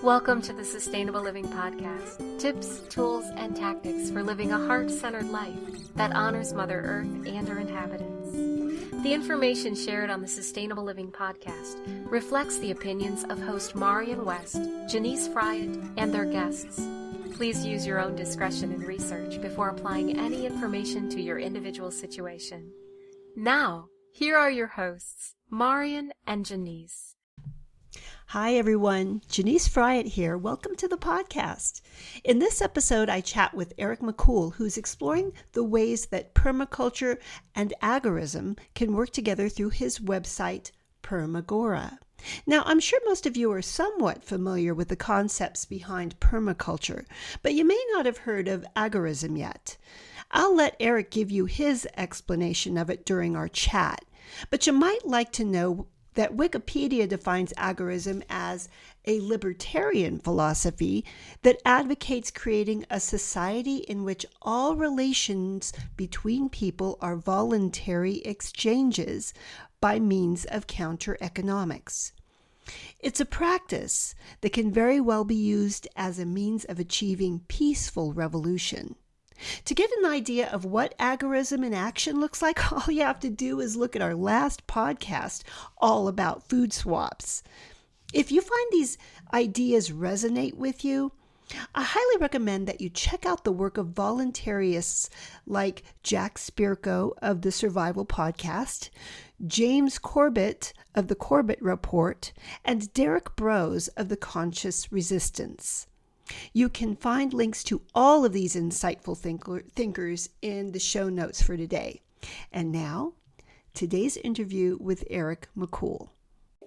Welcome to the Sustainable Living Podcast. Tips, tools, and tactics for living a heart-centered life that honors Mother Earth and her inhabitants. The information shared on the Sustainable Living Podcast reflects the opinions of host Marian West, Janice Fryatt, and their guests. Please use your own discretion in research before applying any information to your individual situation. Now, here are your hosts, Marian and Janice. Hi everyone, Janice Fryatt here. Welcome to the podcast. In this episode, I chat with Eric McCool, who's exploring the ways that permaculture and agorism can work together through his website, Permagora. Now, I'm sure most of you are somewhat familiar with the concepts behind permaculture, but you may not have heard of agorism yet. I'll let Eric give you his explanation of it during our chat, but you might like to know that Wikipedia defines agorism as a libertarian philosophy that advocates creating a society in which all relations between people are voluntary exchanges by means of counter-economics. It's a practice that can very well be used as a means of achieving peaceful revolution. To get an idea of what agorism in action looks like, all you have to do is look at our last podcast all about food swaps. If you find these ideas resonate with you, I highly recommend that you check out the work of voluntarists like Jack Spirko of the Survival Podcast, James Corbett of the Corbett Report, and Derek Brose of the Conscious Resistance. You can find links to all of these insightful thinkers in the show notes for today. And now, today's interview with Eric McCool.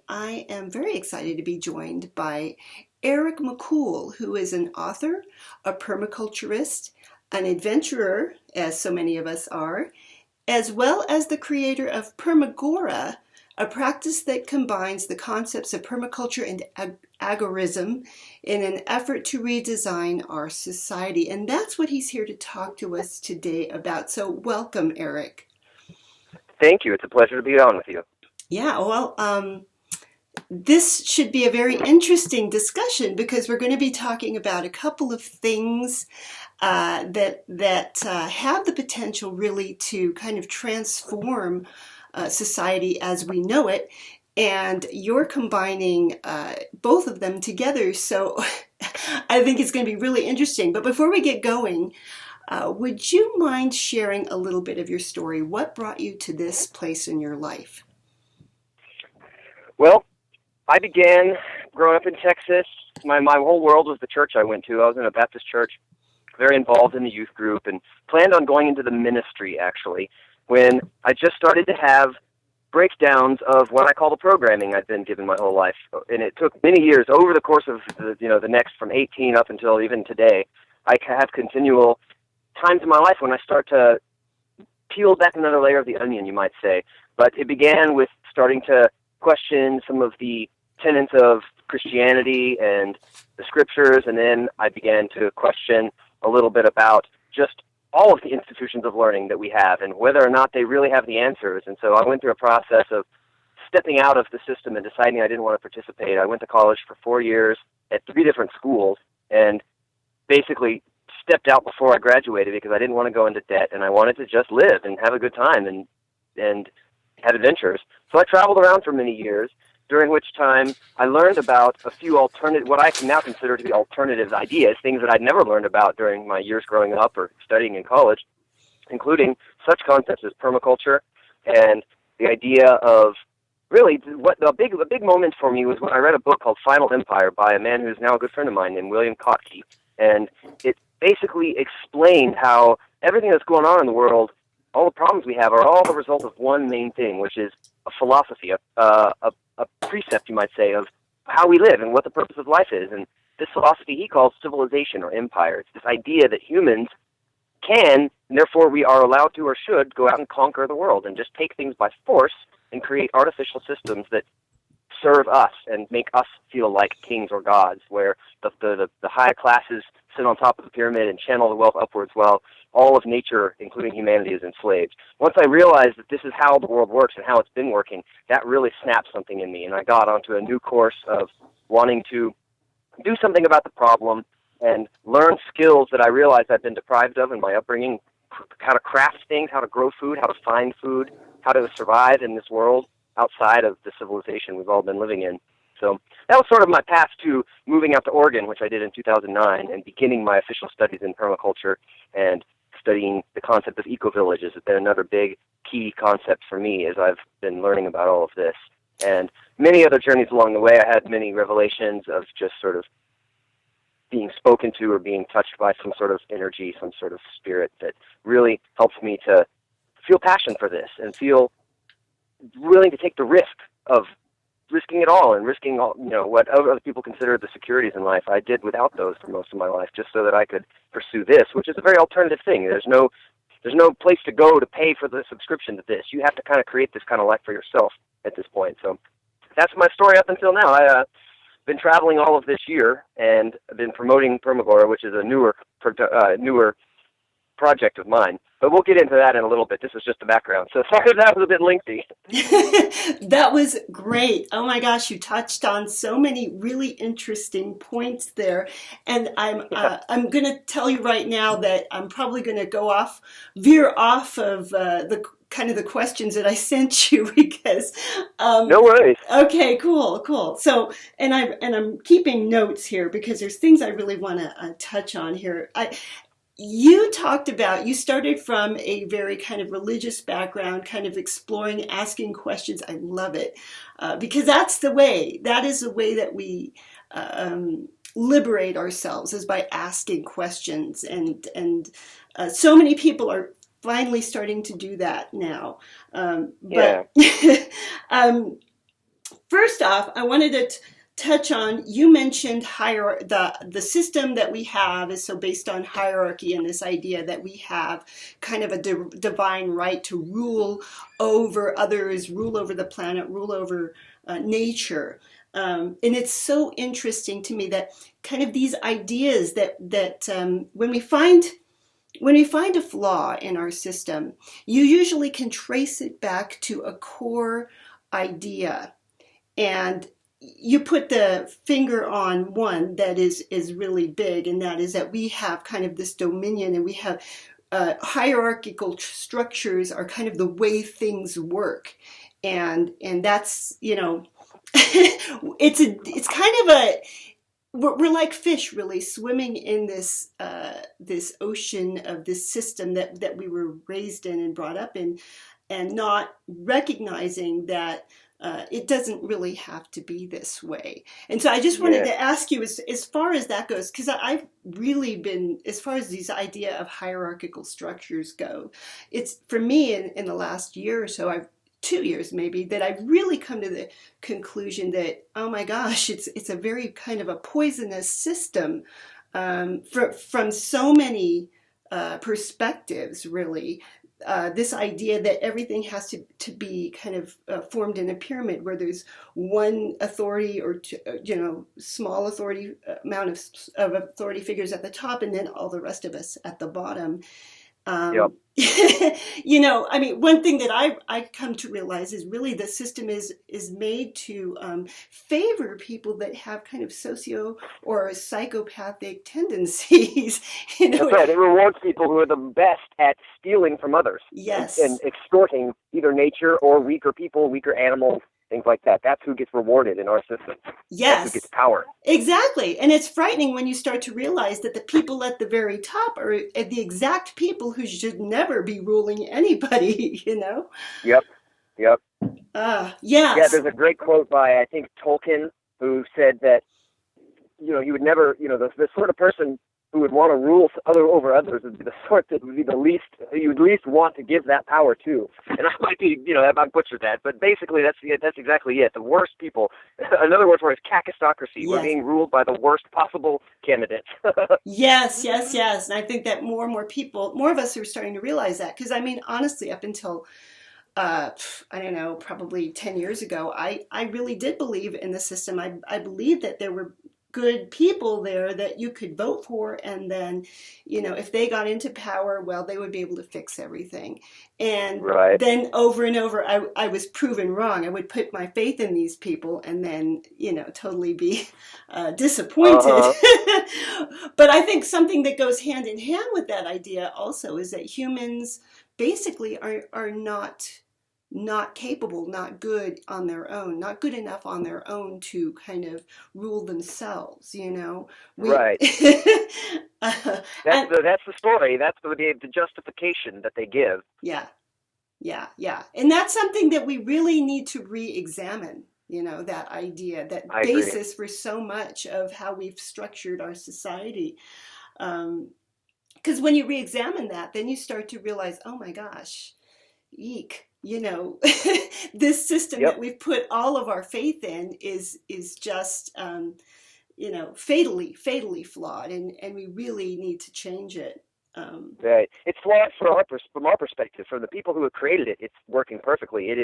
I am very excited to be joined by Eric McCool, who is an author, a permaculturist, an adventurer, as so many of us are, as well as the creator of Permagora, a practice that combines the concepts of permaculture and agorism in an effort to redesign our society. And that's what he's here to talk to us today about. So welcome, Eric. Thank you. It's a pleasure to be on with you. Yeah, well, this should be a very interesting discussion because we're going to be talking about a couple of things that have the potential really to kind of transform society as we know it, and you're combining both of them together, so I think it's going to be really interesting. But before we get going, would you mind sharing a little bit of your story? What brought you to this place in your life? Well, I began growing up in Texas. My whole world was the church I went to. I was in a Baptist church, very involved in the youth group, and planned on going into the ministry, actually, when I just started to have breakdowns of what I call the programming I'd been given my whole life. And it took many years over the course of the next from 18 up until even today. I have continual times in my life when I start to peel back another layer of the onion, you might say. But it began with starting to question some of the tenets of Christianity and the scriptures, and then I began to question a little bit about just all of the institutions of learning that we have and whether or not they really have the answers. And so I went through a process of stepping out of the system and deciding I didn't want to participate. I went to college for 4 years at 3 different schools and basically stepped out before I graduated because I didn't want to go into debt, and I wanted to just live and have a good time and have adventures. So I traveled around for many years, during which time I learned about a few what I can now consider to be alternative ideas, things that I'd never learned about during my years growing up or studying in college, including such concepts as permaculture and the idea of really what the big moment for me was when I read a book called Final Empire by a man who's now a good friend of mine named William Kottke, and it basically explained how everything that's going on in the world, all the problems we have, are all the result of one main thing, which is a philosophy, a precept, you might say, of how we live and what the purpose of life is. And this philosophy he calls civilization or empire. It's this idea that humans can, and therefore we are allowed to or should, go out and conquer the world and just take things by force and create artificial systems that serve us and make us feel like kings or gods, where the high classes sit on top of the pyramid and channel the wealth upwards while all of nature, including humanity, is enslaved. Once I realized that this is how the world works and how it's been working, that really snapped something in me, and I got onto a new course of wanting to do something about the problem and learn skills that I realized I'd been deprived of in my upbringing, how to craft things, how to grow food, how to find food, how to survive in this world outside of the civilization we've all been living in. So that was sort of my path to moving out to Oregon, which I did in 2009, and beginning my official studies in permaculture and studying the concept of eco-villages has been another big key concept for me as I've been learning about all of this. And many other journeys along the way, I had many revelations of just sort of being spoken to or being touched by some sort of energy, some sort of spirit that really helped me to feel passion for this and feel willing to take the risk of risking it all and risking all, what other people consider the securities in life. I did without those for most of my life, just so that I could pursue this, which is a very alternative thing. There's no place to go to pay for the subscription to this. You have to kind of create this kind of life for yourself at this point. So that's my story up until now. I've been traveling all of this year, and I've been promoting Permagora, which is a newer project of mine. But we'll get into that in a little bit. This is just the background. So sorry that was a bit lengthy. That was great. Oh my gosh, you touched on so many really interesting points there. And I'm going to tell you right now that I'm probably going to veer off of the kind of the questions that I sent you because no worries. Okay, cool. So and I'm keeping notes here because there's things I really want to touch on here. You started from a very kind of religious background, kind of exploring, asking questions. I love it because that is the way that we liberate ourselves, is by asking questions. And so many people are finally starting to do that now. First off, I wanted to touch on, you mentioned the system that we have is so based on hierarchy, and this idea that we have kind of a divine right to rule over others, rule over the planet, rule over nature. And it's so interesting to me that kind of these ideas that when we find a flaw in our system, you usually can trace it back to a core idea, and you put the finger on one that is really big, and that is that we have kind of this dominion, and we have hierarchical structures are kind of the way things work, and that's it's kind of we're like fish really swimming in this ocean of this system that we were raised in and brought up in, and not recognizing that it doesn't really have to be this way. And so I just wanted to ask you, as far as that goes, because I've really been, as far as these idea of hierarchical structures go, it's for me in the last year or so, 2 years maybe, that I've really come to the conclusion that, oh my gosh, it's a very kind of a poisonous system from so many perspectives, really. This idea that everything has to be kind of formed in a pyramid where there's one authority or small authority amount of authority figures at the top, and then all the rest of us at the bottom. Yep. I mean, one thing that I come to realize is really the system is made to favor people that have kind of socio or psychopathic tendencies. That's right. It rewards people who are the best at stealing from others. Yes. And extorting either nature or weaker people, weaker animals, things like that. That's who gets rewarded in our system. Yes. That's who gets power. Exactly. And it's frightening when you start to realize that the people at the very top are the exact people who should never be ruling anybody, Yep. Yes. Yeah, there's a great quote by, I think, Tolkien, who said that, he would never, the sort of person who would want to rule over others would be the sort that would be you would least want to give that power to. And I might be, I butchered that, but basically that's exactly it. The worst people, another word for it is kakistocracy. Yes. We're being ruled by the worst possible candidates. Yes. And I think that more and more of us are starting to realize that. Because, I mean, honestly, up until, I don't know, probably 10 years ago, I really did believe in the system. I believed that there were good people there that you could vote for, and then, if they got into power, well, they would be able to fix everything. And Right. then over and over, I was proven wrong. I would put my faith in these people and then, totally be disappointed. But I think something that goes hand in hand with that idea also is that humans basically are not capable, not good on their own, not good enough on their own to kind of rule themselves, Right. That's the story. That's the justification that they give. Yeah. And that's something that we really need to re-examine, that idea, that I basis agree. for so much of how we've structured our society. Because when you re-examine that, then you start to realize, oh my gosh, eek. This system that we've put all of our faith in is just, fatally flawed, and we really need to change it. Right. It's flawed from our perspective. From the people who have created it, it's working perfectly. It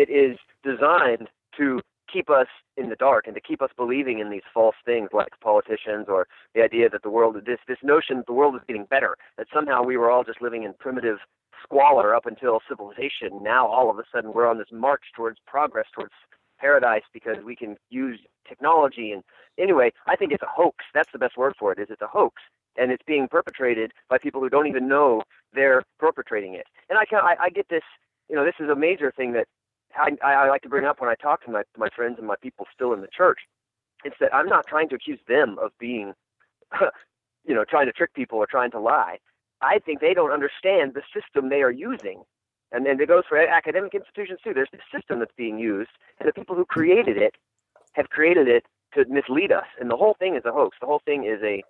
is designed to keep us in the dark and to keep us believing in these false things like politicians, or the idea that the world, this notion that the world is getting better, that somehow we were all just living in primitive squalor up until civilization. Now all of a sudden we're on this march towards progress, towards paradise, because we can use technology. And anyway, I think it's a hoax. That's the best word for it. It's a hoax, and it's being perpetrated by people who don't even know they're perpetrating it. And I get this. This is a major thing that I like to bring up when I talk to my friends and my people still in the church. It's that I'm not trying to accuse them of being, trying to trick people or trying to lie. I think they don't understand the system they are using. And then it goes for academic institutions too. There's this system that's being used, and the people who created it have created it to mislead us. And the whole thing is a hoax. The whole thing is a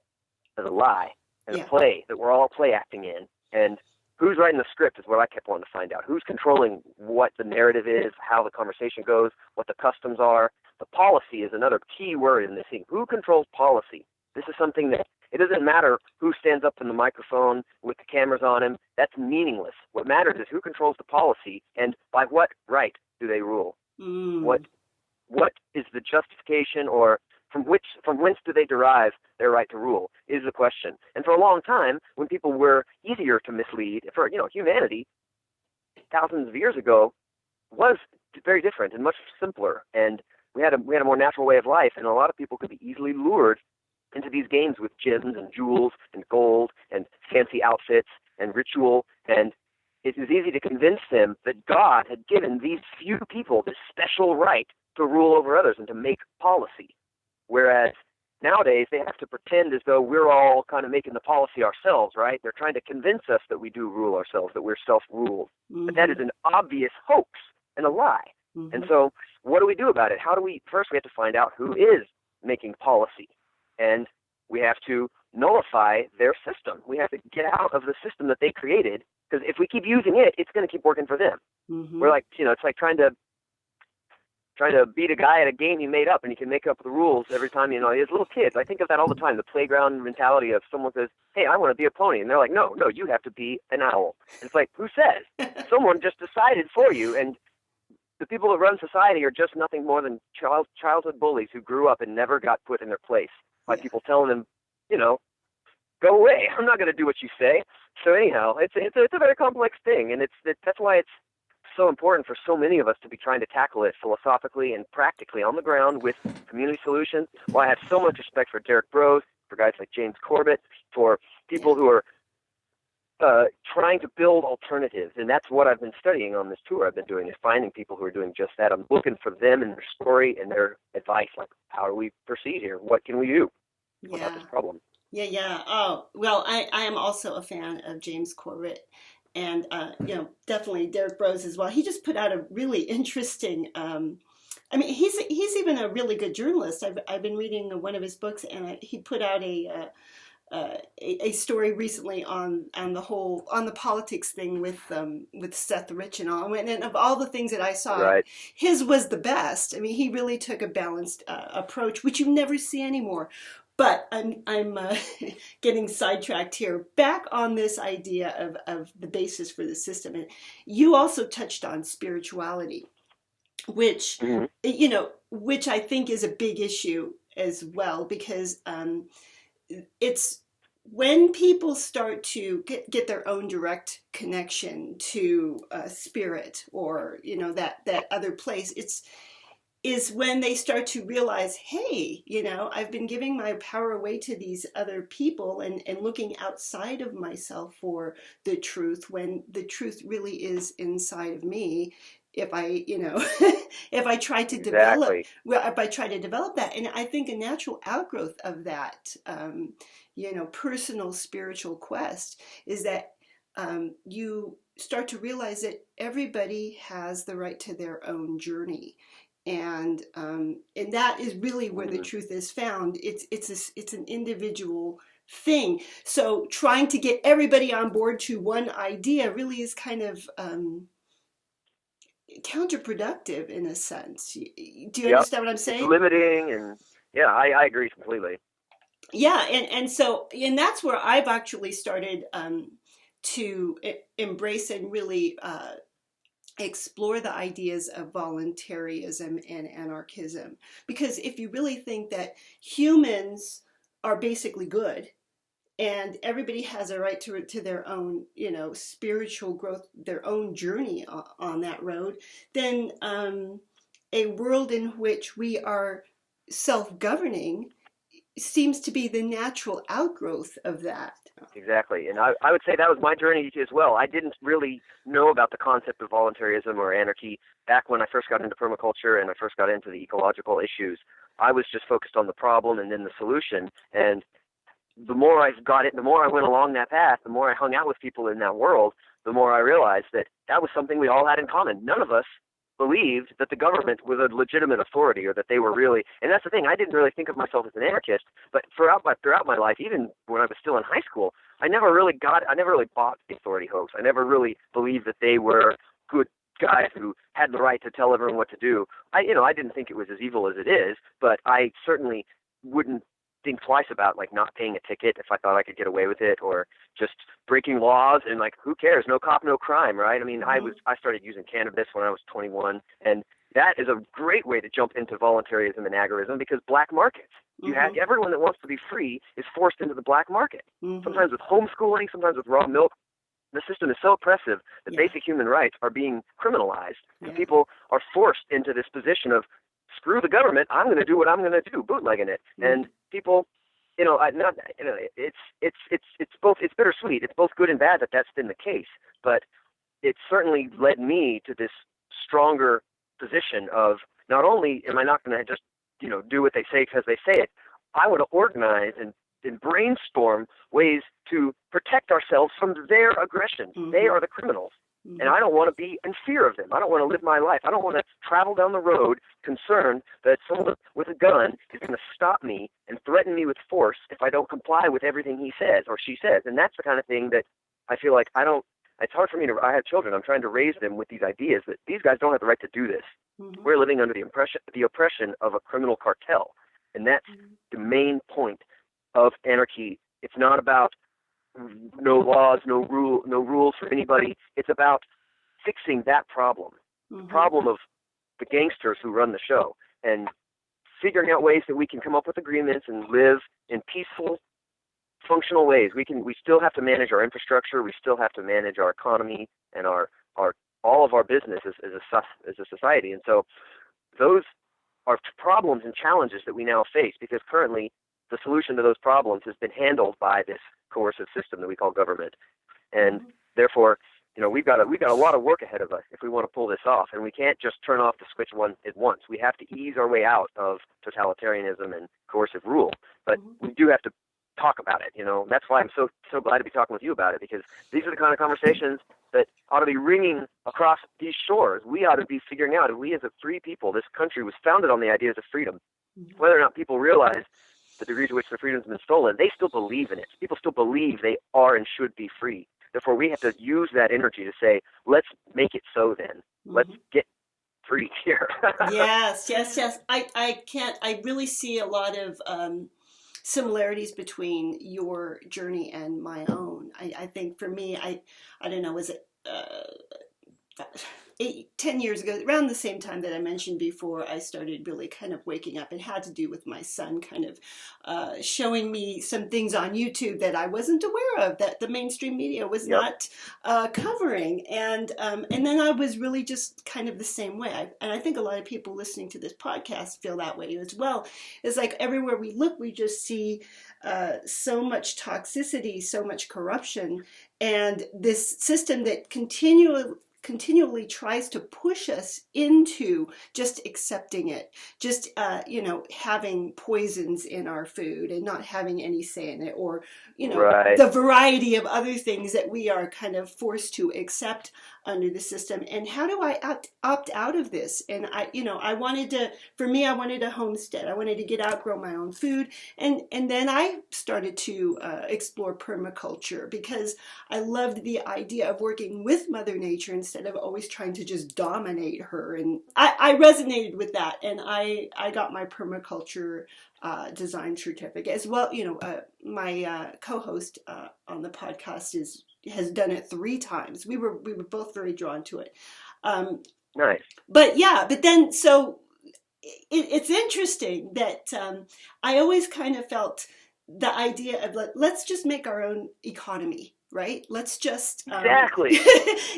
lie and a play that we're all play acting in. And who's writing the script is what I kept wanting to find out. Who's controlling what the narrative is, how the conversation goes, what the customs are. The policy is another key word in this thing. Who controls policy? This is something that it doesn't matter who stands up in the microphone with the cameras on him. That's meaningless. What matters is who controls the policy, and by what right do they rule? What is the justification, or from whence do they derive their right to rule, is the question. And for a long time, when people were easier to mislead, for humanity, thousands of years ago, was very different and much simpler, and we had a more natural way of life, and a lot of people could be easily lured into these games with gems and jewels and gold and fancy outfits and ritual, and it was easy to convince them that God had given these few people this special right to rule over others and to make policy. Whereas nowadays they have to pretend as though we're all kind of making the policy ourselves, right? They're trying to convince us that we do rule ourselves, that we're self-ruled. Mm-hmm. But that is an obvious hoax and a lie. Mm-hmm. And so what do we do about it? First we have to find out who is making policy. And we have to nullify their system. We have to get out of the system that they created, because if we keep using it, it's going to keep working for them. Mm-hmm. We're like, it's like trying to beat a guy at a game he made up, and he can make up the rules every time. As little kids, I think of that all the time, the playground mentality of someone says, hey, I want to be a pony. And they're like, no, you have to be an owl. It's like, who says? Someone just decided for you. And the people that run society are just nothing more than childhood bullies who grew up and never got put in their place by people telling them, go away. I'm not going to do what you say. So anyhow, it's a very complex thing, and that's why it's so important for so many of us to be trying to tackle it philosophically and practically on the ground with community solutions. Why I have so much respect for Derek Brose, for guys like James Corbett, for people who are trying to build alternatives. And that's what I've been studying on this tour. I've been doing is finding people who are doing just that. I'm looking for them and their story and their advice. Like, how do we proceed here? What can we do about this problem? Yeah. Oh, well, I am also a fan of James Corbett. And, definitely Derek Brose as well. He just put out a really interesting, he's even a really good journalist. I've been reading one of his books, and he put out a story recently on the politics thing with Seth Rich and all. And of all the things that I saw, right, his was the best. I mean, he really took a balanced approach, which you never see anymore. But I'm getting sidetracked here. Back on this idea of the basis for the system, and you also touched on spirituality, which which I think is a big issue. as well, because it's when people start to get their own direct connection to spirit, or that other place, is when they start to realize, hey, I've been giving my power away to these other people and looking outside of myself for the truth, when the truth really is inside of me. If I, if I try to develop that, and I think a natural outgrowth of that, personal spiritual quest is that you start to realize that everybody has the right to their own journey. And that is really where the truth is found. It's an individual thing. So trying to get everybody on board to one idea really is kind of counterproductive in a sense. Do you understand what I'm saying? It's limiting, and yeah, I agree completely. Yeah, and that's where I've actually started to embrace and really explore the ideas of voluntaryism and anarchism. Because if you really think that humans are basically good, and everybody has a right to their own, spiritual growth, their own journey on that road, then a world in which we are self-governing seems to be the natural outgrowth of that. Exactly. And I would say that was my journey as well. I didn't really know about the concept of voluntarism or anarchy back when I first got into permaculture and I first got into the ecological issues. I was just focused on the problem and then the solution. And the more I got it, the more I went along that path, the more I hung out with people in that world, the more I realized that that was something we all had in common. None of us believed that the government was a legitimate authority, or that they were really, and that's the thing, I didn't really think of myself as an anarchist, but throughout my life, even when I was still in high school, I never really bought the authority hoax. I never really believed that they were good guys who had the right to tell everyone what to do. I didn't think it was as evil as it is, but I certainly wouldn't think twice about not paying a ticket if I thought I could get away with it, or just breaking laws and who cares? No cop, no crime, right? I mean, I started using cannabis when I was 21, and that is a great way to jump into voluntarism and agorism, because black markets. You have everyone that wants to be free is forced into the black market. Sometimes with homeschooling, sometimes with raw milk. The system is so oppressive that basic human rights are being criminalized, and people are forced into this position of, screw the government, I'm going to do what I'm going to do, bootlegging it. And people, it's bittersweet. It's both good and bad that that's been the case, but it certainly led me to this stronger position of, not only am I not going to just, do what they say because they say it, I want to organize and brainstorm ways to protect ourselves from their aggression. They are the criminals. And I don't want to be in fear of them. I don't want to live my life. I don't want to travel down the road concerned that someone with a gun is going to stop me and threaten me with force if I don't comply with everything he says or she says. And that's the kind of thing that I feel like it's hard for me I have children. I'm trying to raise them with these ideas that these guys don't have the right to do this. We're living under the oppression of a criminal cartel. And that's the main point of anarchy. It's not about no laws, no rules for anybody. It's about fixing that problem, the problem of the gangsters who run the show, and figuring out ways that we can come up with agreements and live in peaceful, functional ways. We still have to manage our infrastructure. We still have to manage our economy and our all of our business as a society. And so those are problems and challenges that we now face, because currently the solution to those problems has been handled by this coercive system that we call government. And therefore, we've got a lot of work ahead of us if we want to pull this off. And we can't just turn off the switch at once. We have to ease our way out of totalitarianism and coercive rule. But we do have to talk about it. That's why I'm so glad to be talking with you about it, because these are the kind of conversations that ought to be ringing across these shores. We ought to be figuring out, if we as a free people, this country was founded on the ideas of freedom. Whether or not people realize the degree to which their freedom has been stolen, they still believe in it. People still believe they are and should be free. Therefore, we have to use that energy to say, let's make it so then. Let's get free here. Yes. I really see a lot of similarities between your journey and my own. I think for me, I don't know, was it 10 years ago, around the same time that I mentioned before, I started really kind of waking up. It had to do with my son kind of showing me some things on YouTube that I wasn't aware of, that the mainstream media was not covering. And then I was really just kind of the same way. And I think a lot of people listening to this podcast feel that way as well. It's like everywhere we look, we just see so much toxicity, so much corruption, and this system that continually tries to push us into just accepting it, just having poisons in our food and not having any say in it, or the variety of other things that we are kind of forced to accept under the system. And how do I opt out of this? And I wanted a homestead. I wanted to get out, grow my own food, and then I started to explore permaculture, because I loved the idea of working with Mother Nature instead of always trying to just dominate her. And I resonated with that, and I got my permaculture design certificate as well. My co-host on the podcast has done it 3 times. We were both very drawn to it. Nice. But then so it's interesting that I always kind of felt the idea of let's just make our own economy. Right? Let's just exactly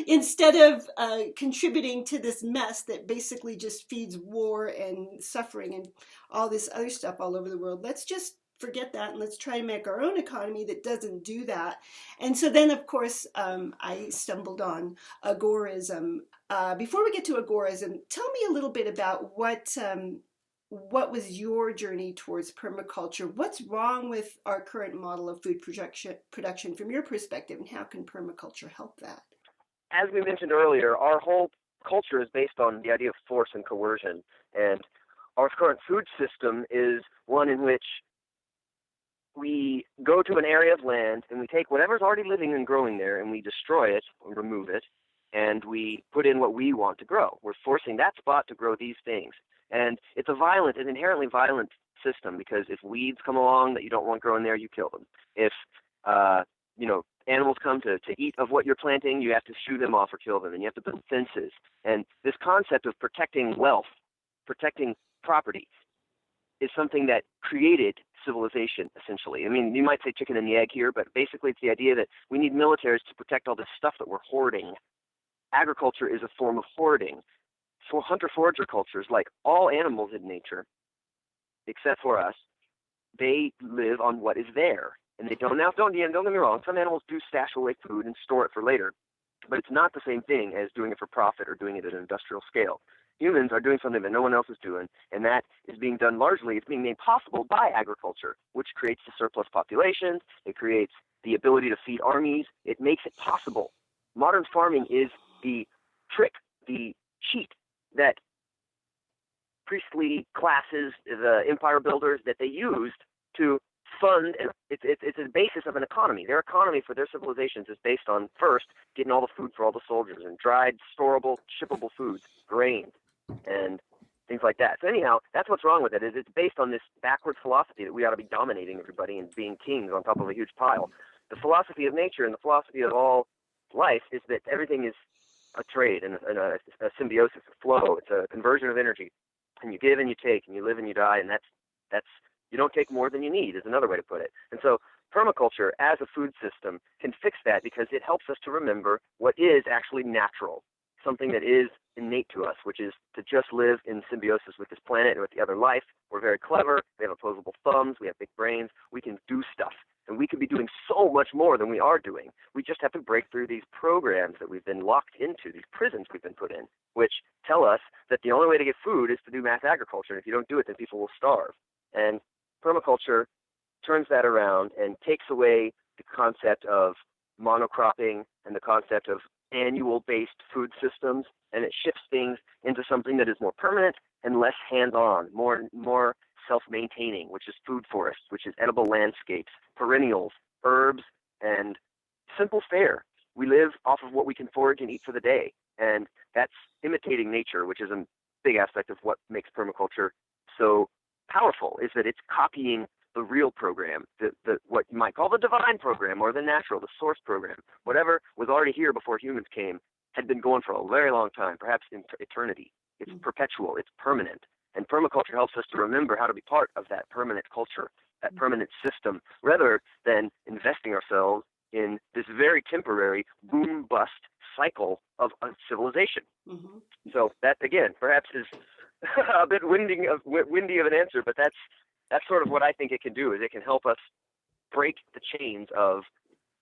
instead of contributing to this mess that basically just feeds war and suffering and all this other stuff all over the world. Let's just forget that, and let's try to make our own economy that doesn't do that. And so then, of course, I stumbled on agorism. Before we get to agorism, tell me a little bit about what was your journey towards permaculture? What's wrong with our current model of food production from your perspective, and how can permaculture help that? As we mentioned earlier, our whole culture is based on the idea of force and coercion, and our current food system is one in which we go to an area of land and we take whatever's already living and growing there and we destroy it or remove it, and we put in what we want to grow. We're forcing that spot to grow these things. And it's an inherently violent system, because if weeds come along that you don't want growing there, you kill them. If animals come to eat of what you're planting, you have to shoo them off or kill them, and you have to build fences. And this concept of protecting wealth, protecting property, is something that created civilization, essentially. I mean, you might say chicken and the egg here, but basically it's the idea that we need militaries to protect all this stuff that we're hoarding. Agriculture is a form of hoarding. For hunter-forager cultures, like all animals in nature, except for us, they live on what is there. And they don't get me wrong, some animals do stash away food and store it for later, but it's not the same thing as doing it for profit or doing it at an industrial scale. Humans are doing something that no one else is doing, and that is being done largely, it's being made possible by agriculture, which creates the surplus populations, it creates the ability to feed armies, it makes it possible. Modern farming is the trick, the cheat that priestly classes, the empire builders, that they used to fund, and it's the basis of an economy. Their economy for their civilizations is based on, first, getting all the food for all the soldiers, and dried, storable, shippable foods, grains, and things like that. So anyhow, that's what's wrong with it, is it's based on this backwards philosophy that we ought to be dominating everybody and being kings on top of a huge pile. The philosophy of nature and the philosophy of all life is that everything is a trade and a symbiosis, a flow. It's a conversion of energy, and you give and you take, and you live and you die, and that's you don't take more than you need is another way to put it. And so permaculture as a food system can fix that, because it helps us to remember what is actually natural, something that is innate to us, which is to just live in symbiosis with this planet and with the other life. We're very clever. We have opposable thumbs. We have big brains. We can do stuff. And we could be doing so much more than we are doing. We just have to break through these programs that we've been locked into, these prisons we've been put in, which tell us that the only way to get food is to do mass agriculture. And if you don't do it, then people will starve. And permaculture turns that around and takes away the concept of monocropping and the concept of annual-based food systems, and it shifts things into something that is more permanent and less hands-on, more self-maintaining, which is food forests, which is edible landscapes, perennials, herbs, and simple fare. We live off of what we can forage and eat for the day, and that's imitating nature, which is a big aspect of what makes permaculture so powerful, is that it's copying the real program, what you might call the divine program or the natural, the source program, whatever was already here before humans came, had been going for a very long time, perhaps in eternity. It's perpetual. It's permanent. And permaculture helps us to remember how to be part of that permanent culture, that permanent system, rather than investing ourselves in this very temporary boom-bust cycle of civilization. Mm-hmm. So that, again, perhaps is a bit windy of an answer, but that's sort of what I think it can do, is it can help us break the chains of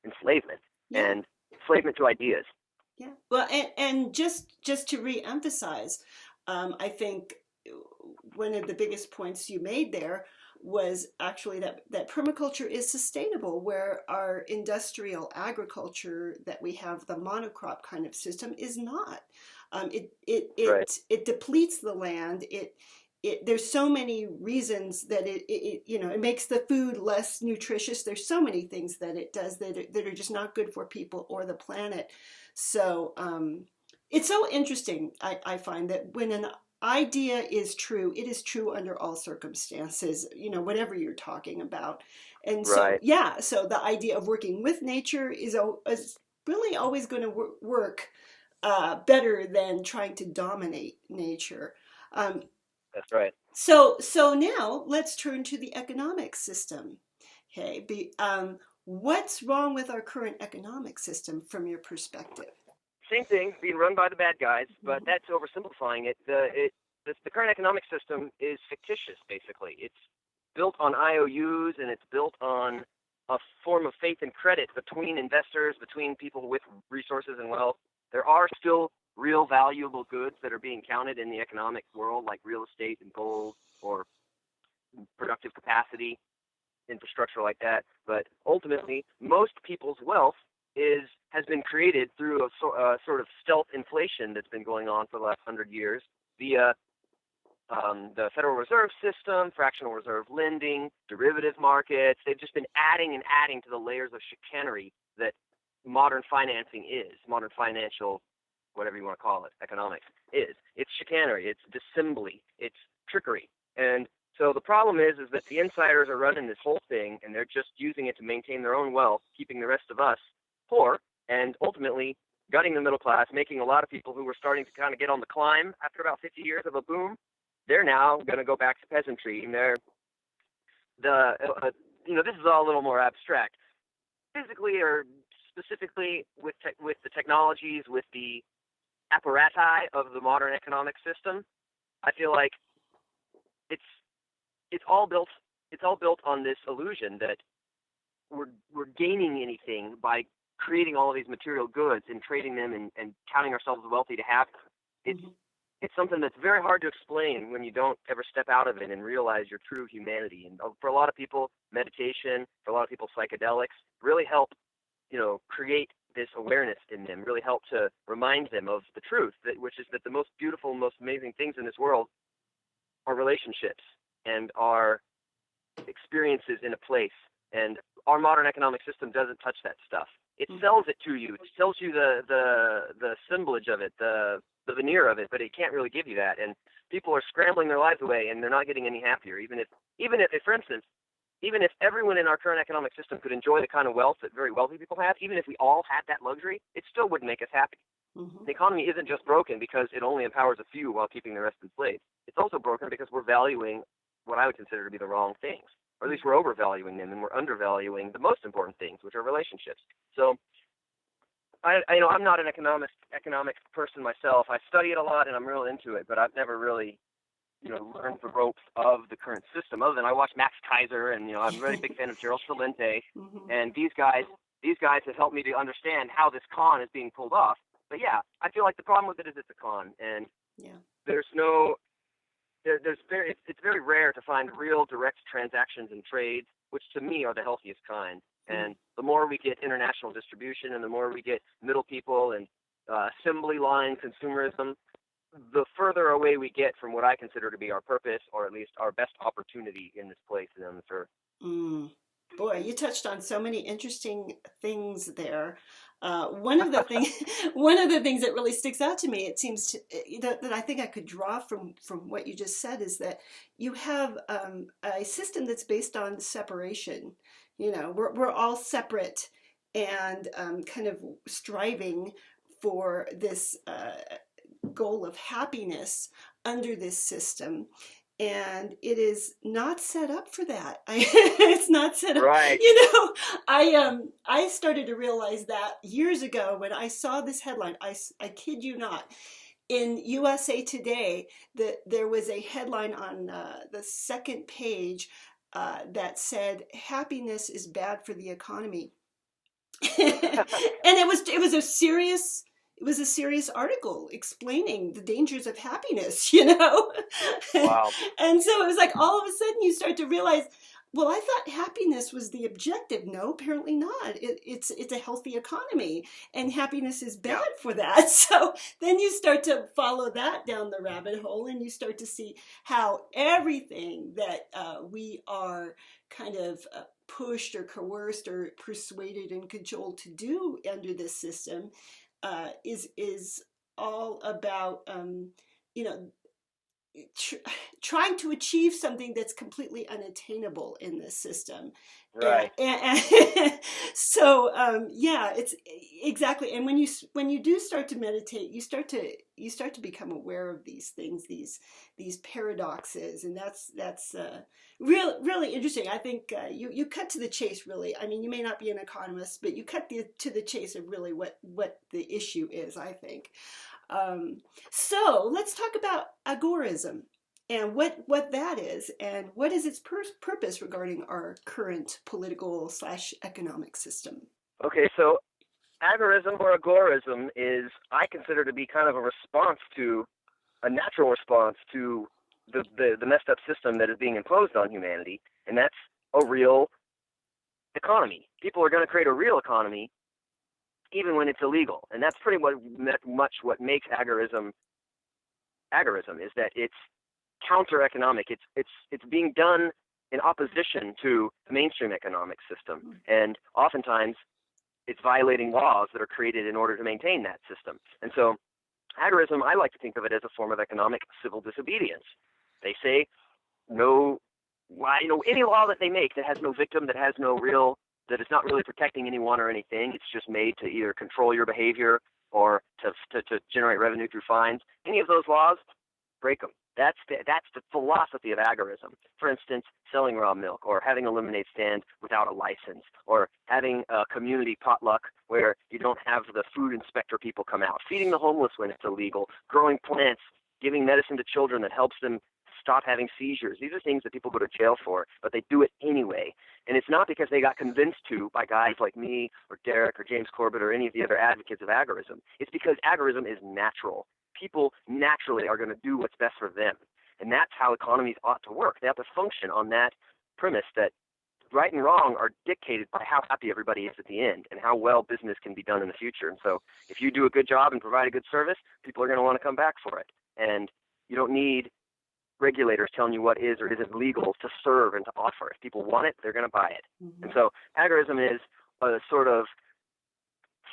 enslavement and enslavement to ideas. Yeah. Well, and just to reemphasize, I think one of the biggest points you made there was actually that permaculture is sustainable, where our industrial agriculture that we have, the monocrop kind of system, is not. It depletes the land. There's so many reasons that it makes the food less nutritious. There's so many things that it does that are just not good for people or the planet. So it's so interesting. I find that when an idea is true, it is true under all circumstances, whatever you're talking about. And so, so the idea of working with nature is really always going to work better than trying to dominate nature. That's right. So now let's turn to the economic system. Okay, what's wrong with our current economic system from your perspective? Same thing, being run by the bad guys, but that's oversimplifying it. The current economic system is fictitious, basically. It's built on IOUs, and it's built on a form of faith and credit between investors, between people with resources and wealth. There are still real valuable goods that are being counted in the economic world, like real estate and gold or productive capacity, infrastructure like that. But ultimately, most people's wealth has been created through a sort of stealth inflation that's been going on for the last 100 years via the Federal Reserve System, fractional reserve lending, derivative markets. They've just been adding and adding to the layers of chicanery that modern financing is, modern financial, whatever you want to call it, economics is. It's chicanery, it's dissembly, it's trickery. And so the problem is that the insiders are running this whole thing, and they're just using it to maintain their own wealth, keeping the rest of us poor, and ultimately gutting the middle class, making a lot of people who were starting to kind of get on the climb after about 50 years of a boom, they're now going to go back to peasantry. And this is all a little more abstract. Physically or specifically with the technologies, with the apparati of the modern economic system, I feel like it's all built on this illusion that we're gaining anything by creating all of these material goods and trading them and counting ourselves wealthy to have them. It's something that's very hard to explain when you don't ever step out of it and realize your true humanity. And for a lot of people, meditation, for a lot of people, psychedelics really help, create this awareness in them, really help to remind them of the truth, which is that the most beautiful, most amazing things in this world are relationships and are experiences in a place. And our modern economic system doesn't touch that stuff. It sells it to you. It sells you the assemblage of it, the veneer of it, but it can't really give you that. And people are scrambling their lives away, and they're not getting any happier. Even if, for instance, even if everyone in our current economic system could enjoy the kind of wealth that very wealthy people have, even if we all had that luxury, it still wouldn't make us happy. The economy isn't just broken because it only empowers a few while keeping the rest enslaved. It's also broken because we're valuing what I would consider to be the wrong things. Or at least we're overvaluing them, and we're undervaluing the most important things, which are relationships. So, I'm not an economics person myself. I study it a lot, and I'm real into it, but I've never really, learned the ropes of the current system. Other than I watch Max Kaiser, and I'm a really big fan of Gerald Celente, and these guys have helped me to understand how this con is being pulled off. But yeah, I feel like the problem with it is it's a con, and it's very rare to find real direct transactions and trades, which to me are the healthiest kind. And the more we get international distribution, and the more we get middle people and assembly line consumerism, the further away we get from what I consider to be our purpose, or at least our best opportunity in this place and on this earth. Boy, you touched on so many interesting things there. One of the things that really sticks out to me, it seems that I think I could draw from what you just said, is that you have a system that's based on separation. We're all separate and kind of striving for this goal of happiness under this system. And it is not set up for that. It's not set up. Right. I started to realize that years ago when I saw this headline. I kid you not. In USA Today, there was a headline on the second page that said, "Happiness is bad for the economy," and it was a serious article explaining the dangers of happiness, Wow. And so it was like all of a sudden you start to realize, well, I thought happiness was the objective. No, apparently not. It's a healthy economy, and happiness is bad for that. So then you start to follow that down the rabbit hole, and you start to see how everything that we are kind of pushed or coerced or persuaded and cajoled to do under this system is all about trying to achieve something that's completely unattainable in this system. Right. And so it's exactly. And when you do start to meditate, you start to become aware of these things, these paradoxes, and that's really interesting. I think you cut to the chase, really. I mean, you may not be an economist, but you cut to the chase of really what the issue is, I think. So let's talk about agorism and what that is, and what is its purpose regarding our current political / economic system. Okay, so agorism or agorism is, I consider to be kind of a natural response to the messed up system that is being imposed on humanity, and that's a real economy. People are going to create a real economy even when it's illegal, and that's pretty much what makes agorism is that it's counter-economic. It's being done in opposition to the mainstream economic system, and oftentimes it's violating laws that are created in order to maintain that system. And so agorism, I like to think of it as a form of economic civil disobedience. They say any law that they make that has no victim, that is not really protecting anyone or anything, it's just made to either control your behavior or to generate revenue through fines. Any of those laws, break them. That's the philosophy of agorism. For instance, selling raw milk, or having a lemonade stand without a license, or having a community potluck where you don't have the food inspector people come out, feeding the homeless when it's illegal, growing plants, giving medicine to children that helps them stop having seizures. These are things that people go to jail for, but they do it anyway. And it's not because they got convinced to by guys like me or Derek or James Corbett or any of the other advocates of agorism. It's because agorism is natural. People naturally are going to do what's best for them. And that's how economies ought to work. They have to function on that premise that right and wrong are dictated by how happy everybody is at the end and how well business can be done in the future. And so if you do a good job and provide a good service, people are going to want to come back for it. And you don't need regulators telling you what is or isn't legal to serve and to offer. If people want it, they're going to buy it. Mm-hmm. And so agorism is a sort of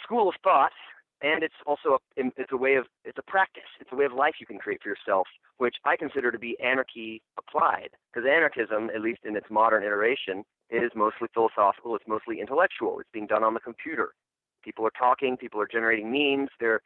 school of thought, and it's also it's a practice. It's a way of life you can create for yourself, which I consider to be anarchy applied. Because anarchism, at least in its modern iteration, is mostly philosophical. It's mostly intellectual. It's being done on the computer. People are talking. People are generating memes. They're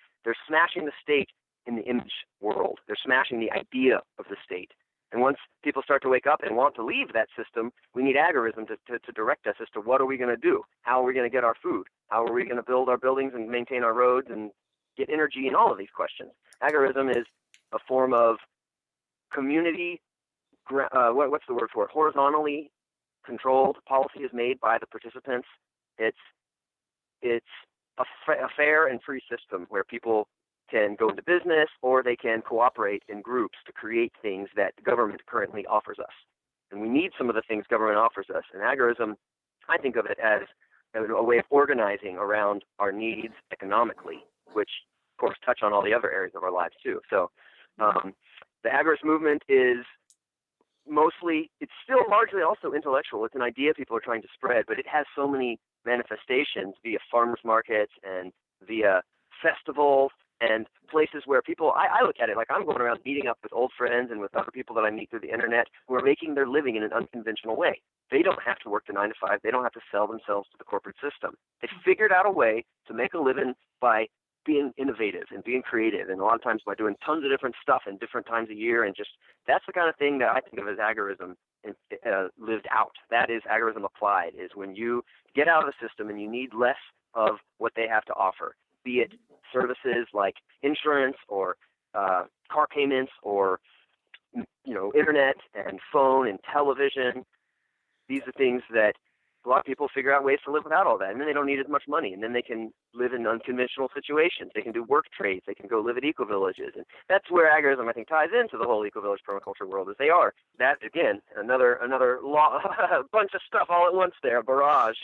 smashing the state in the image world. They're smashing the idea of the state. And once people start to wake up and want to leave that system, we need agorism to direct us as to what are we going to do? How are we going to get our food? How are we going to build our buildings and maintain our roads and get energy and all of these questions? Agorism is a form of community, what's the word for it? Horizontally controlled policy is made by the participants. It's a fair and free system where people can go into business or they can cooperate in groups to create things that government currently offers us. And we need some of the things government offers us. And agorism, I think of it as a way of organizing around our needs economically, which, of course, touch on all the other areas of our lives, too. So the agorist movement is it's still largely also intellectual. It's an idea people are trying to spread, but it has so many manifestations via farmers markets and via festivals and places where people, I look at it like I'm going around meeting up with old friends and with other people that I meet through the internet who are making their living in an unconventional way. They don't have to work the 9 to 5. They don't have to sell themselves to the corporate system. They figured out a way to make a living by being innovative and being creative, and a lot of times by doing tons of different stuff in different times of year, and just that's the kind of thing that I think of as agorism lived out. That is agorism applied, is when you get out of the system and you need less of what they have to offer, be it services like insurance or car payments or internet and phone and television. These are things that a lot of people figure out ways to live without all that, and then they don't need as much money, and then they can live in unconventional situations. They can do work trades. They can go live at eco-villages, and that's where agorism, I think, ties into the whole eco-village permaculture world, as they are. That, again, another bunch of stuff all at once there, a barrage.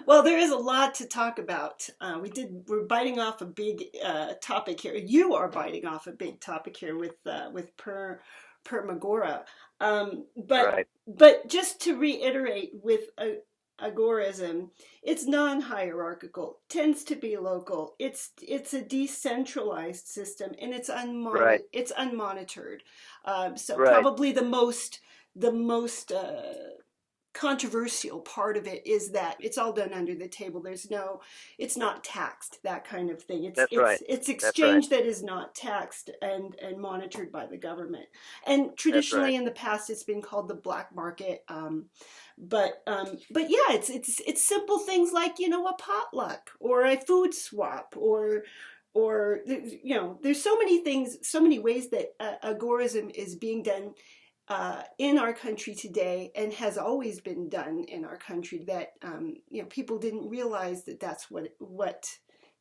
Well, there is a lot to talk about. We're biting off a big topic here. You are biting off a big topic here with Permagora. But just to reiterate, with agorism, it's non-hierarchical, tends to be local. It's a decentralized system, and it's unmonitored. Probably the most controversial part of it is that it's all done under the table. It's not taxed, that kind of thing. It's exchange that is not taxed and monitored by the government. And traditionally in the past, it's been called the black market. But yeah, it's simple things like, a potluck or a food swap or there's so many things, so many ways that agorism is being done in our country today, and has always been done in our country, that people didn't realize that that's what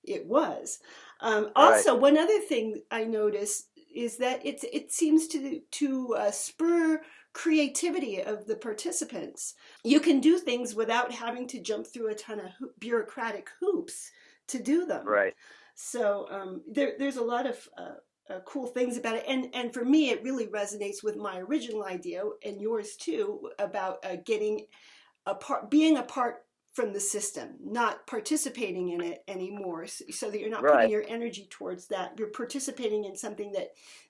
it was. Also, one other thing I noticed is that it seems to spur creativity of the participants. You can do things without having to jump through a ton of bureaucratic hoops to do them. Right. So there's a lot of cool things about it, and for me it really resonates with my original idea, and yours too, about being apart from the system, not participating in it anymore, so that you're not putting your energy towards that. You're participating in something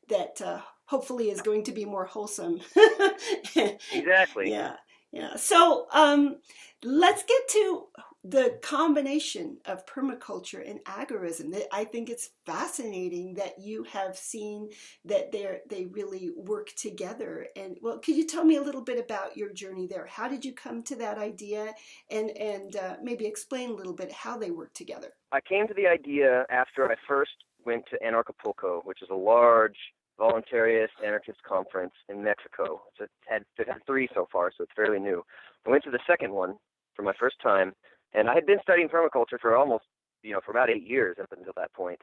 that hopefully is going to be more wholesome. Exactly. Yeah. So let's get to the combination of permaculture and agorism. I think it's fascinating that you have seen that they really work together. And well, could you tell me a little bit about your journey there? How did you come to that idea, and maybe explain a little bit how they work together? I came to the idea after I first went to Anarcapulco, which is a large voluntarist anarchist conference in Mexico. It's had 3 so far, so it's fairly new. I went to the second one for my first time, and I had been studying permaculture for almost, for about 8 years up until that point.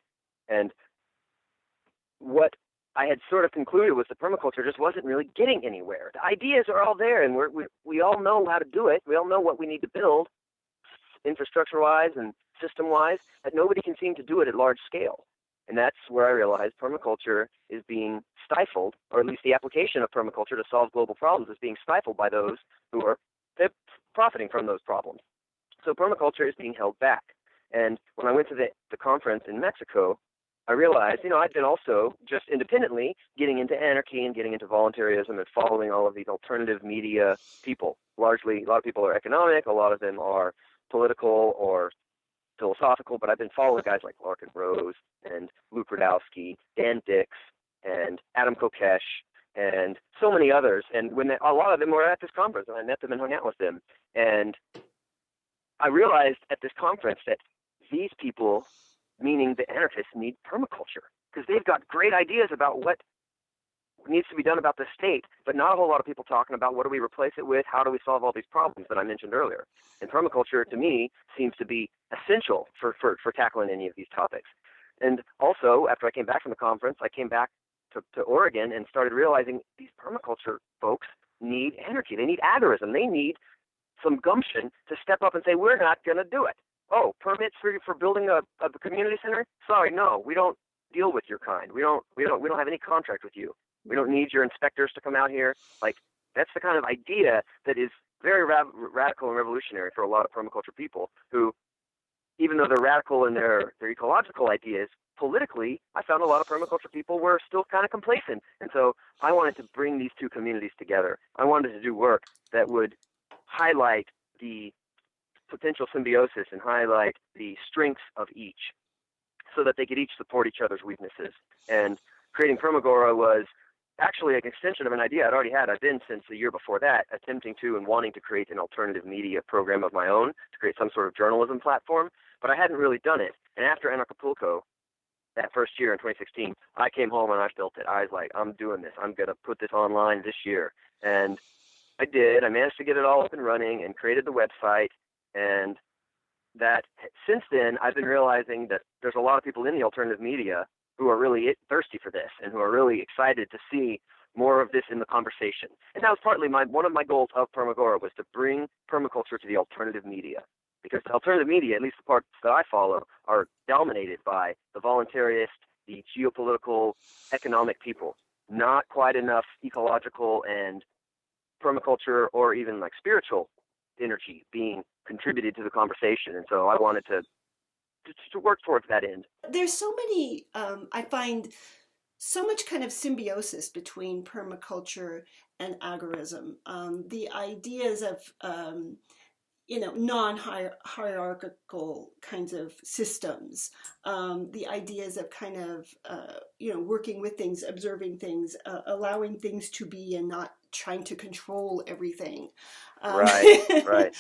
And what I had sort of concluded was that permaculture just wasn't really getting anywhere. The ideas are all there, and we all know how to do it. We all know what we need to build, infrastructure-wise and system-wise, but nobody can seem to do it at large scale. And that's where I realized permaculture is being stifled, or at least the application of permaculture to solve global problems is being stifled by those who are profiting from those problems. So permaculture is being held back. And when I went to the conference in Mexico, I realized, I'd been also just independently getting into anarchy and getting into voluntaryism and following all of these alternative media people. Largely, a lot of people are economic, a lot of them are political or philosophical, but I've been following guys like Larkin Rose and Luke Radowski, Dan Dix, and Adam Kokesh, and so many others. And when a lot of them were at this conference, and I met them and hung out with them. And I realized at this conference that these people, meaning the anarchists, need permaculture, because they've got great ideas about what needs to be done about the state, but not a whole lot of people talking about what do we replace it with, how do we solve all these problems that I mentioned earlier. And permaculture, to me, seems to be essential for tackling any of these topics. And also, after I came back from the conference, I came back to Oregon and started realizing these permaculture folks need anarchy. They need agorism. They need some gumption to step up and say, we're not going to do it. Oh, permits for building a community center? Sorry, no, we don't deal with your kind. We don't have any contract with you. We don't need your inspectors to come out here. Like, that's the kind of idea that is very radical and revolutionary for a lot of permaculture people who, even though they're radical in their ecological ideas, politically, I found a lot of permaculture people were still kind of complacent. And so I wanted to bring these two communities together. I wanted to do work that would highlight the potential symbiosis and highlight the strengths of each. so that they could each support each other's weaknesses. And creating Permagora was actually an extension of an idea I'd already had. I've been since the year before that attempting to and wanting to create an alternative media program of my own, to create some sort of journalism platform, but I hadn't really done it. And after Acapulco, that first year in 2016, I came home and I built it. I was like, I'm doing this. I'm going to put this online this year. And I did. I managed to get it all up and running and created the website. And that since then, I've been realizing that there's a lot of people in the alternative media who are really thirsty for this and who are really excited to see more of this in the conversation. And that was partly one of my goals of Permagora, was to bring permaculture to the alternative media. Because the alternative media, at least the parts that I follow, are dominated by the voluntarist, the geopolitical, economic people. Not quite enough ecological and permaculture or even like spiritual energy being contributed to the conversation. And so I wanted to work towards that end. There's so many, I find so much kind of symbiosis between permaculture and agorism. The ideas of, non-hierarchical kinds of systems, the ideas of kind of, working with things, observing things, allowing things to be and not trying to control everything. Right.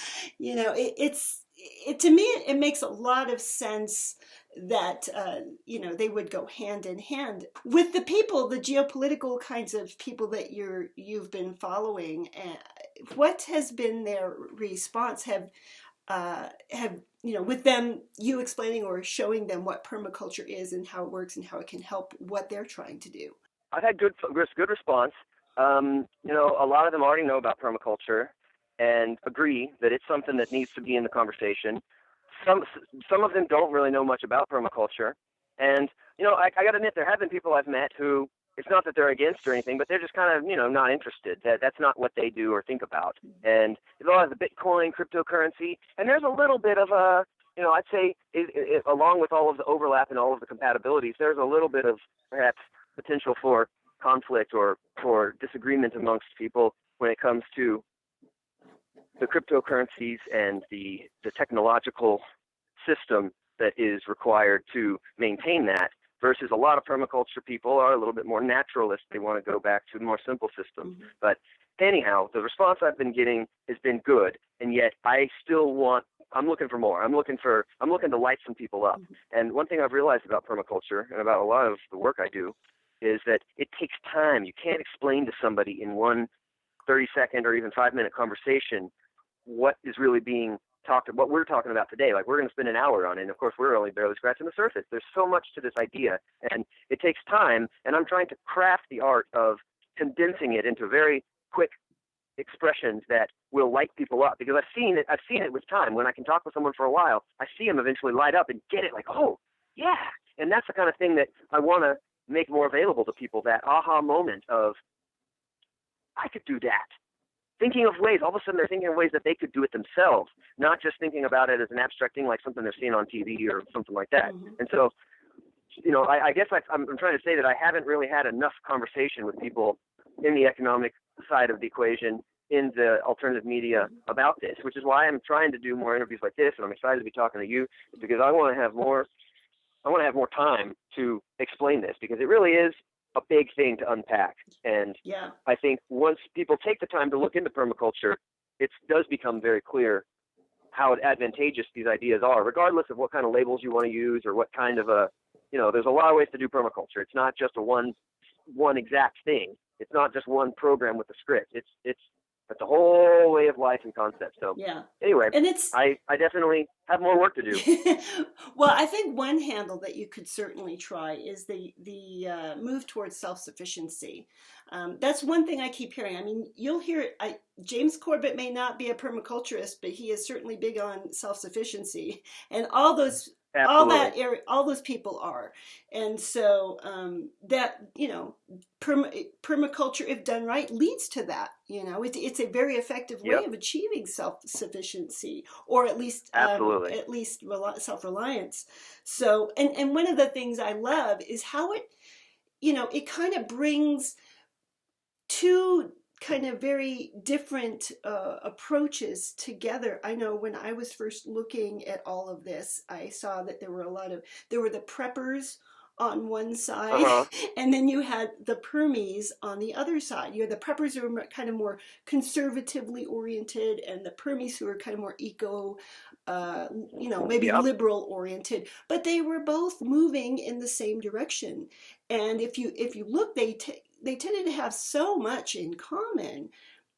To me, it makes a lot of sense that, they would go hand in hand with the people, the geopolitical kinds of people that you've been following. What has been their response? Have with them, you explaining or showing them what permaculture is and how it works and how it can help what they're trying to do? I've had good response. A lot of them already know about permaculture and agree that it's something that needs to be in the conversation. Some of them don't really know much about permaculture. And, I got to admit, there have been people I've met who, it's not that they're against or anything, but they're just kind of, not interested. That's not what they do or think about. And there's a lot of the Bitcoin, cryptocurrency, and there's a little bit of a, I'd say, along with all of the overlap and all of the compatibilities, there's a little bit of perhaps potential for conflict or for disagreement amongst people when it comes to the cryptocurrencies and the technological system that is required to maintain that, versus a lot of permaculture people are a little bit more naturalist. They want to go back to more simple systems. Mm-hmm. But anyhow, the response I've been getting has been good, and yet I still I'm looking for more. I'm looking to light some people up. Mm-hmm. And one thing I've realized about permaculture and about a lot of the work I do is that it takes time. You can't explain to somebody in one 30-second or even 5-minute conversation what is really being what we're talking about today. Like, we're going to spend an hour on it, and of course we're only barely scratching the surface. There's so much to this idea, and it takes time, and I'm trying to craft the art of condensing it into very quick expressions that will light people up, because I've seen it with time. When I can talk with someone for a while, I see them eventually light up and get it, like, oh yeah. And that's the kind of thing that I want to make more available to people, that aha moment of, I could do that. Thinking of ways, all of a sudden they're thinking of ways that they could do it themselves, not just thinking about it as an abstract thing like something they're seeing on TV or something like that. Mm-hmm. And so, I guess I'm trying to say that I haven't really had enough conversation with people in the economic side of the equation, in the alternative media, about this, which is why I'm trying to do more interviews like this, and I'm excited to be talking to you, because I want to have more time to explain this, because it really is a big thing to unpack. And yeah, I think once people take the time to look into permaculture, it does become very clear how advantageous these ideas are, regardless of what kind of labels you want to use or what kind of there's a lot of ways to do permaculture. It's not just a one exact thing. It's not just one program with a script. It's a whole way of life and concept. So yeah. Anyway, and I definitely have more work to do. Well, I think one handle that you could certainly try is the move towards self-sufficiency. That's one thing I keep hearing. I mean, you'll hear it. James Corbett may not be a permaculturist, but he is certainly big on self-sufficiency, and all those. Absolutely. All those people are. And so permaculture, if done right, leads to that. It's a very effective way of achieving self-sufficiency, or at least self-reliance. So, and one of the things I love is how it kind of brings two kind of very different approaches together. I know when I was first looking at all of this, I saw that there were the preppers on one side, and then you had the permies on the other side. You had the preppers who were kind of more conservatively oriented, and the permies who were kind of more eco, maybe liberal oriented. But they were both moving in the same direction. And if you look, they tended to have so much in common.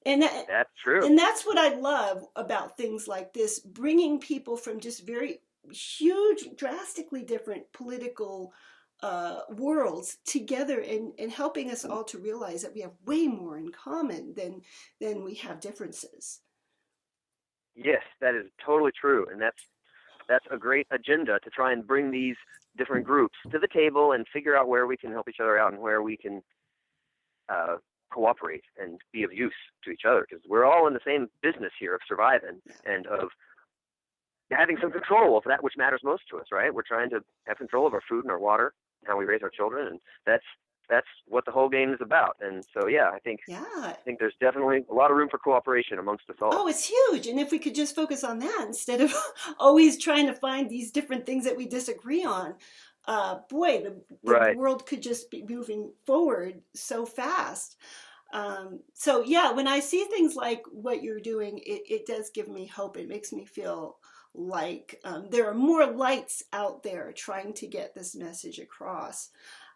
And that's true. And that's what I love about things like this, bringing people from just very huge, drastically different political worlds together, and helping us all to realize that we have way more in common than we have differences. Yes, that is totally true, and that's a great agenda to try and bring these different groups to the table and figure out where we can help each other out and where we can cooperate and be of use to each other, because we're all in the same business here of surviving and of having some control of that which matters most to us, right? We're trying to have control of our food and our water, how we raise our children, and that's what the whole game is about. And so, I think there's definitely a lot of room for cooperation amongst us all. Oh, it's huge. And if we could just focus on that instead of always trying to find these different things that we disagree on, the world could just be moving forward so fast. When I see things like what you're doing, it does give me hope. It makes me feel like there are more lights out there trying to get this message across.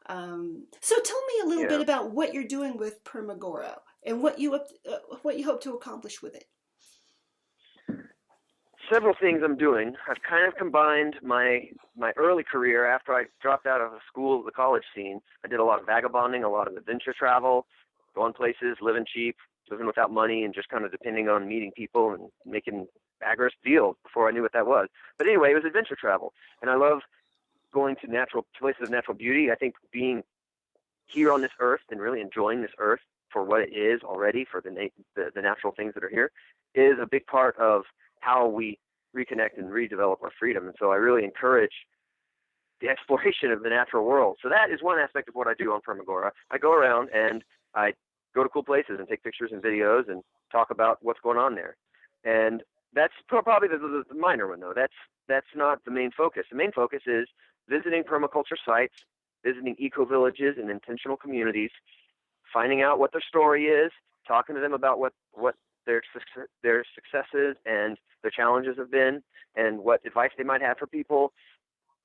So tell me a little bit about what you're doing with Permagora and what you hope to accomplish with it. Several things I'm doing. I've kind of combined my early career after I dropped out of school, the college scene. I did a lot of vagabonding, a lot of adventure travel, going places, living cheap, living without money, and just kind of depending on meeting people and making agorist deals before I knew what that was. But anyway, it was adventure travel, and I love going to natural places of natural beauty. I think being here on this earth and really enjoying this earth for what it is already, for the natural things that are here, is a big part of how we reconnect and redevelop our freedom. And so I really encourage the exploration of the natural world. So that is one aspect of what I do on Permagora. I go around and I go to cool places and take pictures and videos and talk about what's going on there. And that's probably the minor one, though. That's not the main focus. The main focus is visiting permaculture sites, visiting eco-villages and intentional communities, finding out what their story is, talking to them about what their successes and their challenges have been, and what advice they might have for people,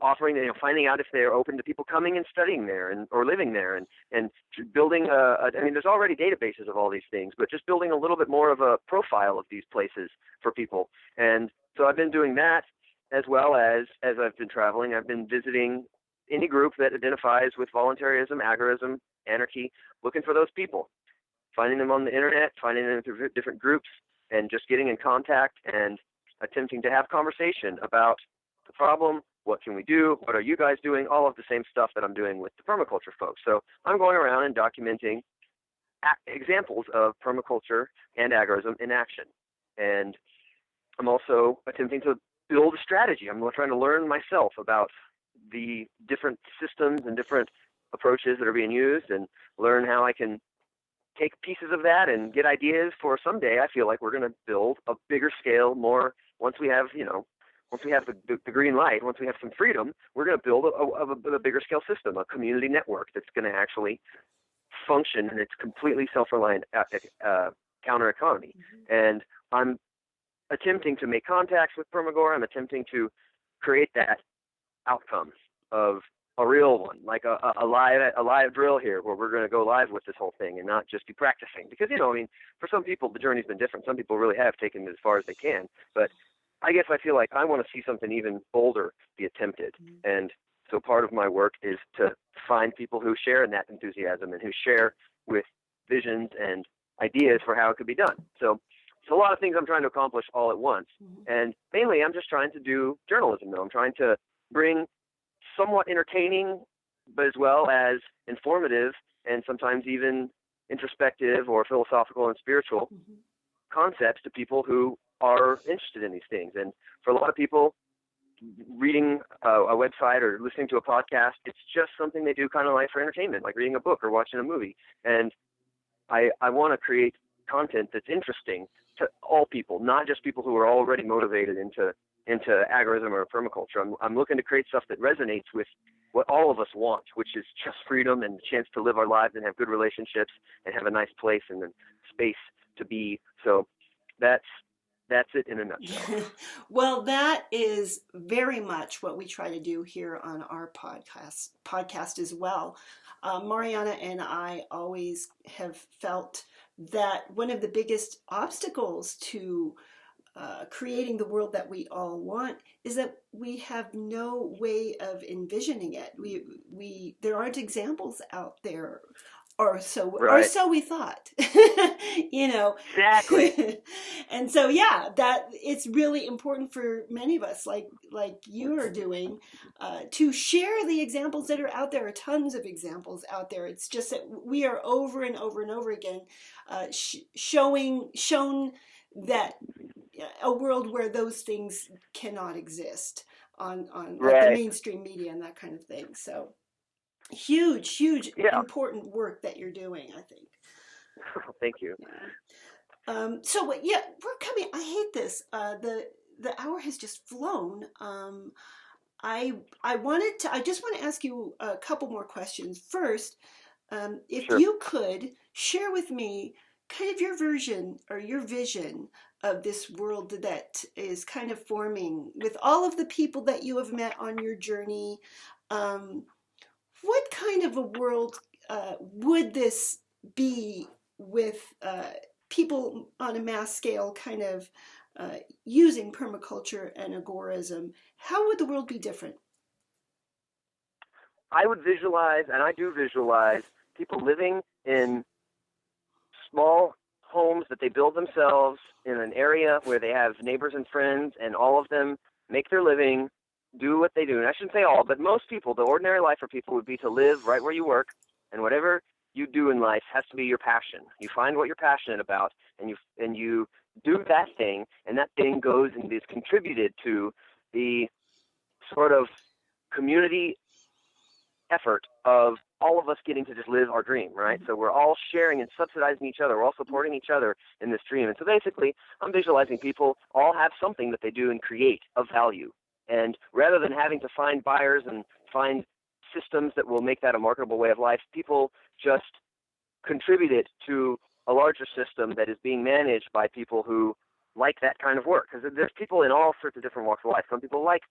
offering, finding out if they're open to people coming and studying there or living there, and building there's already databases of all these things, but just building a little bit more of a profile of these places for people. And so I've been doing that, as well as I've been traveling, I've been visiting any group that identifies with voluntaryism, agorism, anarchy, looking for those people, finding them on the internet, finding them through different groups, and just getting in contact and attempting to have conversation about the problem. What can we do? What are you guys doing? All of the same stuff that I'm doing with the permaculture folks. So I'm going around and documenting examples of permaculture and agorism in action. And I'm also attempting to build a strategy. I'm trying to learn myself about the different systems and different approaches that are being used, and learn how I can take pieces of that and get ideas for someday. I feel like we're going to build a bigger scale, more, once we have the green light, once we have some freedom, we're going to build a bigger scale system, a community network that's going to actually function in its completely self-reliant counter economy. Mm-hmm. And I'm attempting to make contacts with Permagora. I'm attempting to create that outcome of a real one, like a live drill here, where we're going to go live with this whole thing and not just be practicing. Because, for some people, the journey's been different. Some people really have taken it as far as they can. But I guess I feel like I want to see something even bolder be attempted. Mm-hmm. And so part of my work is to find people who share in that enthusiasm and who share with visions and ideas for how it could be done. So it's a lot of things I'm trying to accomplish all at once. Mm-hmm. And mainly I'm just trying to do journalism, though. I'm trying to bring somewhat entertaining, but as well as informative and sometimes even introspective or philosophical and spiritual mm-hmm. concepts to people who are interested in these things. And for a lot of people, reading a website or listening to a podcast, it's just something they do kind of like for entertainment, like reading a book or watching a movie. And I want to create content that's interesting to all people, not just people who are already motivated into agorism or permaculture. I'm looking to create stuff that resonates with what all of us want, which is just freedom and the chance to live our lives and have good relationships and have a nice place and a space to be. So that's it in a nutshell. Well, that is very much what we try to do here on our podcast as well. Mariana and I always have felt that one of the biggest obstacles to creating the world that we all want is that we have no way of envisioning it. There aren't examples out there, or so we thought. Exactly. And so that it's really important for many of us, like you are doing, to share the examples that are out there. Tons of examples out there. It's just that we are over and over and over again shown that a world where those things cannot exist on like the mainstream media and that kind of thing. So huge important work that you're doing, I think. Thank you. So we're coming. I hate this. The hour has just flown. I just want to ask you a couple more questions. First, if you could share with me kind of your version or your vision of this world that is kind of forming with all of the people that you have met on your journey. What kind of a world would this be with people on a mass scale kind of using permaculture and agorism? How would the world be different? I would visualize, and I do visualize, people living in small homes that they build themselves in an area where they have neighbors and friends, and all of them make their living, do what they do. And I shouldn't say all, but most people, the ordinary life for people would be to live right where you work, and whatever you do in life has to be your passion. You find what you're passionate about, and you do that thing, and that thing goes and is contributed to the sort of community effort of all of us getting to just live our dream, right? So we're all sharing and subsidizing each other. We're all supporting each other in this dream. And so basically, I'm visualizing people all have something that they do and create of value. And rather than having to find buyers and find systems that will make that a marketable way of life, people just contribute it to a larger system that is being managed by people who like that kind of work. Because there's people in all sorts of different walks of life. Some people like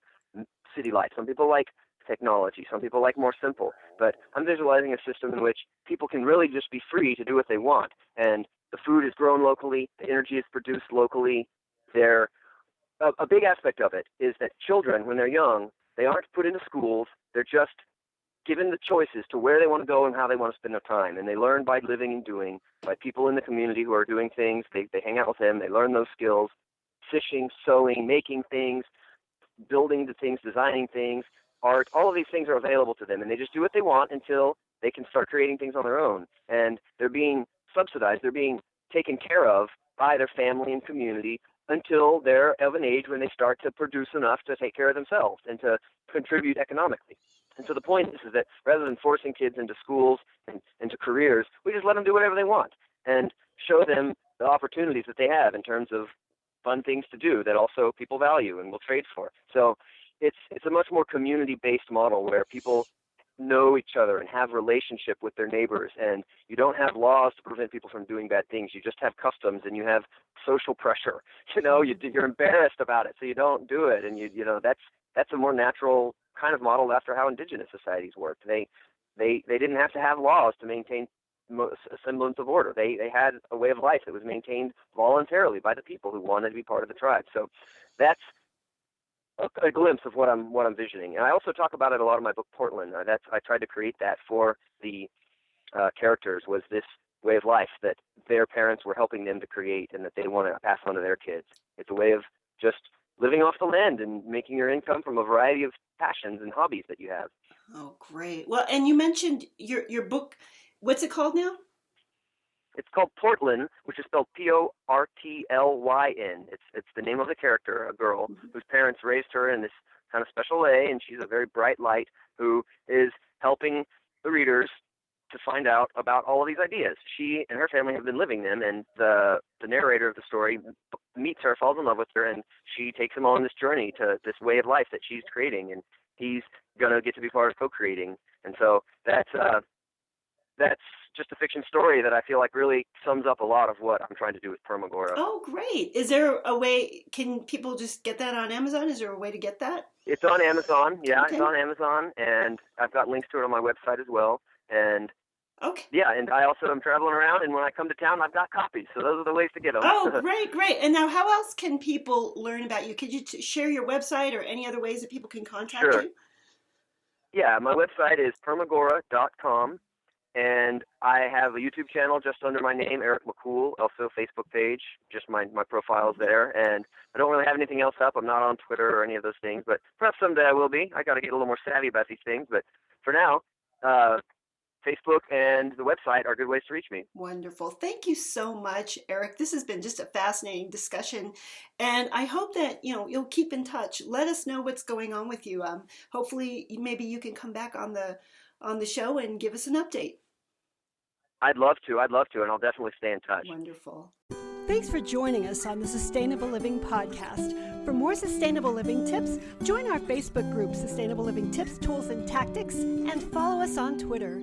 city life. Some people like technology. Some people like more simple. But I'm visualizing a system in which people can really just be free to do what they want. And the food is grown locally. The energy is produced locally. A big aspect of it is that children, when they're young, they aren't put into schools. They're just given the choices to where they want to go and how they want to spend their time. And they learn by living and doing, by people in the community who are doing things. They hang out with them. They learn those skills: fishing, sewing, making things, building the things, designing things, art. All of these things are available to them, and they just do what they want until they can start creating things on their own. And they're being subsidized. They're being taken care of by their family and community until they're of an age when they start to produce enough to take care of themselves and to contribute economically. And so the point is that rather than forcing kids into schools and into careers, we just let them do whatever they want and show them the opportunities that they have in terms of fun things to do that also people value and will trade for. So it's a much more community-based model where people know each other and have relationship with their neighbors, and you don't have laws to prevent people from doing bad things. You just have customs, and you have social pressure. You're embarrassed about it, so you don't do it. And that's a more natural kind of model after how indigenous societies worked. They didn't have to have laws to maintain a semblance of order. They had a way of life that was maintained voluntarily by the people who wanted to be part of the tribe. So that's a glimpse of what I'm visioning. And I also talk about it a lot in my book, Portland. I tried to create that for the characters, was this way of life that their parents were helping them to create and that they want to pass on to their kids. It's a way of just living off the land and making your income from a variety of passions and hobbies that you have. Oh, great. Well, and you mentioned your book. What's it called now? It's called Portland, which is spelled Portlyn. It's the name of the character, a girl whose parents raised her in this kind of special way, and she's a very bright light who is helping the readers to find out about all of these ideas. She and her family have been living them, and the narrator of the story meets her, falls in love with her, and she takes him on this journey to this way of life that she's creating, and he's going to get to be part of co-creating. And so that's just a fiction story that I feel like really sums up a lot of what I'm trying to do with Permagora. Oh, great. Is there a way, can people just get that on Amazon? Is there a way to get that? It's on Amazon. Yeah, Okay. It's on Amazon, and I've got links to it on my website as well. And okay. yeah, and I also am traveling around, and when I come to town, I've got copies. So those are the ways to get them. Oh, great. And now how else can people learn about you? Could you share your website or any other ways that people can contact Sure. you? Yeah, my website is permagora.com, and I have a YouTube channel just under my name, Eric McCool, also a Facebook page, just my profile's there, and I don't really have anything else up. I'm not on Twitter or any of those things, but perhaps someday I will be. I got to get a little more savvy about these things, but for now, Facebook and the website are good ways to reach me. Wonderful. Thank you so much, Eric. This has been just a fascinating discussion, and I hope that you'll keep in touch. Let us know what's going on with you. Hopefully, maybe you can come back on the show and give us an update. I'd love to, and I'll definitely stay in touch. Wonderful. Thanks for joining us on the Sustainable Living Podcast. For more sustainable living tips, join our Facebook group, Sustainable Living Tips, Tools, and Tactics, and follow us on Twitter.